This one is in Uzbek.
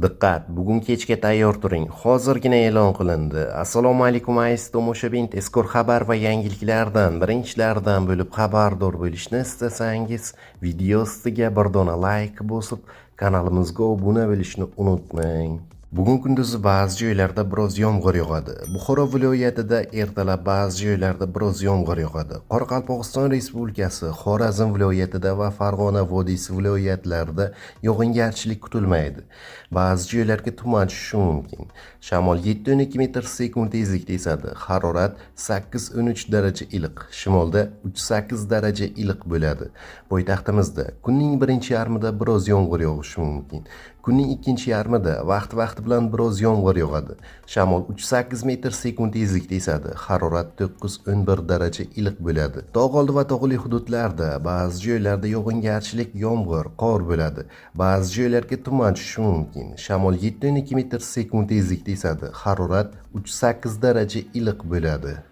Diqqat, bugun kechga tayyor turing. Hozirgina e'lon qilindi. Assalomu alaykum aziz tomoshabin. Tezkor xabar va yangiliklardan, birinchilardan bo'lib xabardor bo'lishni istasangiz, video ostiga bir dona like bosib, kanalimizga obuna bo'lishni unutmang. Bugun kunduzi ba'zi joylarda biroz yomg'ir yog'adi. Buxoro viloyatida ertalab ba'zi joylarda biroz yomg'ir yog'adi. Qoraqalpog'iston Respublikasi, Xorazm viloyatida va Farg'ona vodiysi viloyatlarida yog'ingarchilik kutilmaydi. Ba'zi joylarga tuman tushishi mumkin. Shamol 7-12 metr/sekund tezlikda esadi. Harorat 8-13 daraja iliq. Shimolda 3-8 daraja iliq bo'ladi. Poytaxtimizda kunning birinchi yarmida biroz yomg'ir yog'ishi mumkin. Kunning ikkinchi yarmida vaqti bilan biroz yomg'ir yog'adi. Shamol 3-8 metr/sekund tezlikda esadi. Harorat 9-11 daraja iliq bo'ladi. Tog' oldi va tog'li hududlarda ba'zi joylarda yog'ingarchilik, yomg'ir, qor bo'ladi. Ba'zi joylarga tuman tushishi mumkin. Shamol 7-12 metr/sekund tezlikda esadi. Harorat 3-8 daraja iliq bo'ladi.